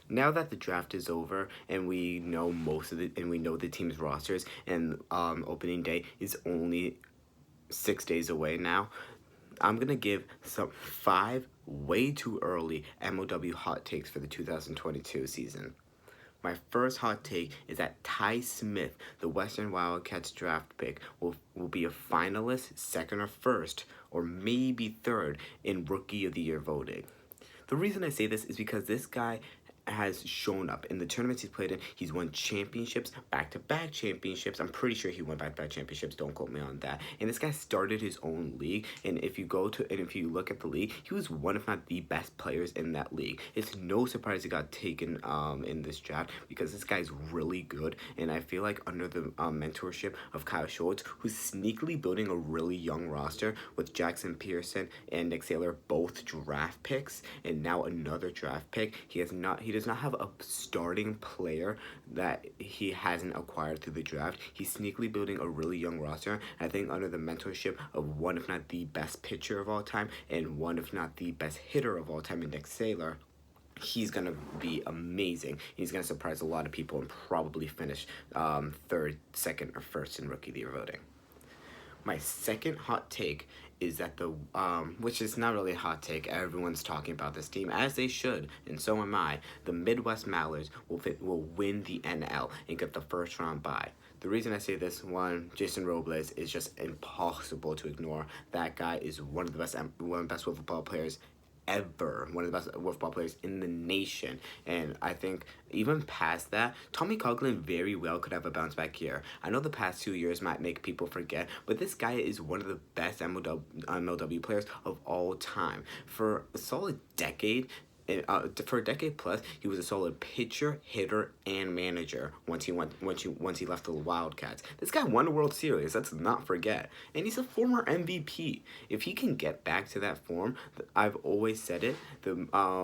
Now that the draft is over and we know the team's rosters, and opening day is only 6 days away now, I'm gonna give some five way too early MLW hot takes for the 2022 season. My first hot take is that Ty Smith, the Western Wildcats draft pick, will be a finalist, second or first, or maybe third in Rookie of the Year voting. The reason I say this is because this guy has shown up in the tournaments he's played in. He's won championships, back-to-back championships. I'm pretty sure he won back-to-back championships. Don't quote me on that. And this guy started his own league. And if you look at the league, he was one if not the best players in that league. It's no surprise he got taken in this draft because this guy's really good. And I feel like under the mentorship of Kyle Schwartz, who's sneakily building a really young roster with Jackson Pearson and Nick Saylor both draft picks, and now another draft pick. He does not have a starting player that he hasn't acquired through the draft. He's sneakily building a really young roster. I think under the mentorship of one, if not the best pitcher of all time, and one, if not the best hitter of all time in Nick Saylor, he's going to be amazing. He's going to surprise a lot of people and probably finish third, second, or first in Rookie of the Year voting. My second hot take is that which is not really a hot take, everyone's talking about this team, as they should, and so am I. The Midwest Mallards will win the NL and get the first round bye. The reason I say this, one, Jason Robles is just impossible to ignore. That guy is one of the best football players ever, one of the best football players in the nation. And I think even past that, Tommy Coughlin very well could have a bounce back year. I know the past 2 years might make people forget, but this guy is one of the best MLW players of all time. For a solid decade, for a decade plus, he was a solid pitcher, hitter, and manager once he left the Wildcats. This guy won a World Series, let's not forget. And he's a former MVP. If he can get back to that form, I've always said it, the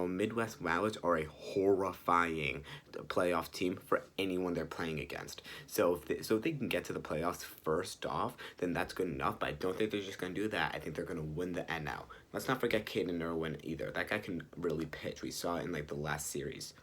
Midwest Mallards are a horrifying playoff team for anyone they're playing against. So if they can get to the playoffs first off, then that's good enough. But I don't think they're just going to do that. I think they're going to win the NL. Let's not forget Caden Irwin either. That guy can really pitch. We saw it in the last series.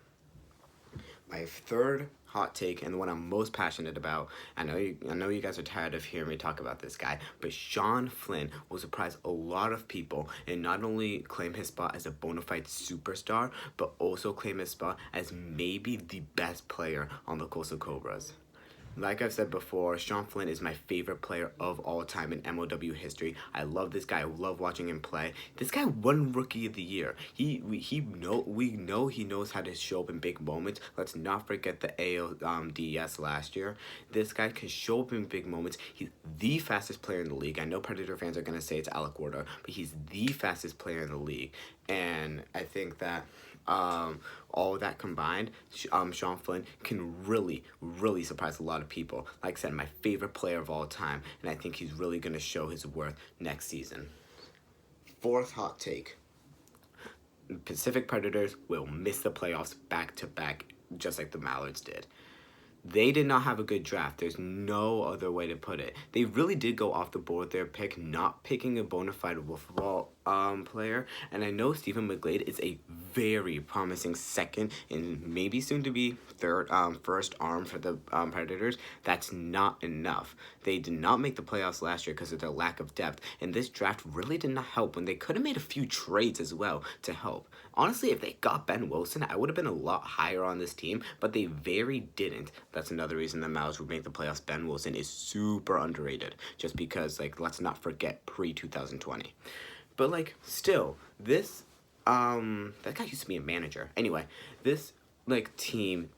My third hot take, and the one I'm most passionate about, I know you guys are tired of hearing me talk about this guy, but Sean Flynn will surprise a lot of people and not only claim his spot as a bona fide superstar, but also claim his spot as maybe the best player on the Coastal Cobras. Like I've said before, Sean Flynn is my favorite player of all time in MLW history. I love this guy. I love watching him play. This guy won Rookie of the Year. We know he knows how to show up in big moments. Let's not forget the ALDS last year. This guy can show up in big moments. He's the fastest player in the league. I know Predator fans are going to say it's Alec Warder, but he's the fastest player in the league. And I think that all of that combined, Sean Flynn can really, really surprise a lot of people. Like I said, my favorite player of all time, and I think he's really going to show his worth next season. Fourth hot take. Pacific Predators will miss the playoffs back-to-back, just like the Mallards did. They did not have a good draft. There's no other way to put it. They really did go off the board with their pick, not picking a bona fide football player. And I know Stephen McGlade is a very promising second and maybe soon to be first arm for the Predators. That's not enough. They did not make the playoffs last year because of their lack of depth. And this draft really did not help when they could have made a few trades as well to help. Honestly, if they got Ben Wilson, I would have been a lot higher on this team, but they very didn't. That's another reason the Mavs would make the playoffs. Ben Wilson is super underrated, just because, let's not forget pre-2020. But, still, this, that guy used to be a manager. Anyway, this, team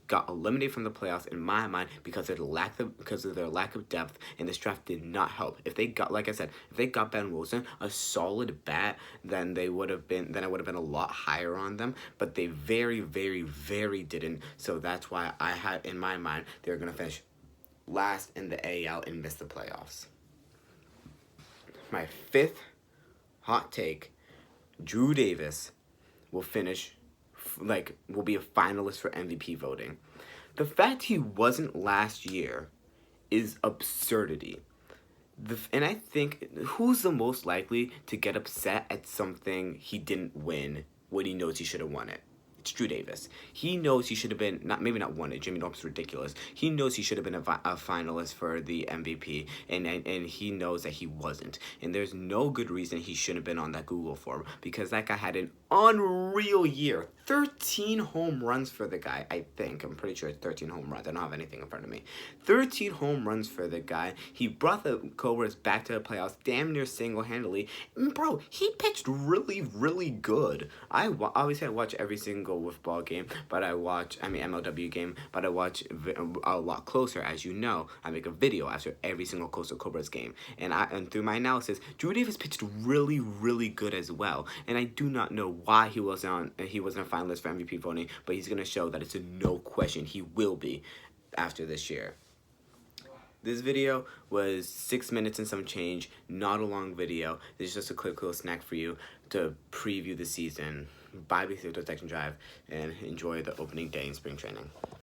got eliminated from the playoffs in my mind because of their lack of depth, and this draft did not help. If they got, like I said, if they got Ben Wilson, a solid bat, then I would have been a lot higher on them. But they very, very, very didn't. So that's why I had in my mind they were gonna finish last in the AL and miss the playoffs. My fifth hot take: Drew Davis will be a finalist for MVP voting. The fact he wasn't last year is absurdity. And I think, who's the most likely to get upset at something he didn't win when he knows he should have won it? It's Drew Davis. He knows he should have been, maybe not won it. Jimmy Norton's ridiculous. He knows he should have been a finalist for the MVP, and he knows that he wasn't. And there's no good reason he shouldn't have been on that Google form, because that guy had an unreal year. 13 home runs for the guy, I think. I'm pretty sure it's 13 home runs. I don't have anything in front of me. 13 home runs for the guy. He brought the Cobras back to the playoffs damn near single-handedly. And bro, he pitched really, really good. Obviously, I watch every single football game, but MLW game, but I watch a lot closer, as you know. I make a video after every single Coastal Cobras game. And through my analysis, Drew Davis pitched really, really good as well. And I do not know why he wasn't a finalist for MVP voting, but he's going to show that it's a no question he will be after this year. This video was 6 minutes and some change, not a long video. This is just a quick little snack for you to preview the season. Bye, be safe to Section Drive, and enjoy the opening day in spring training.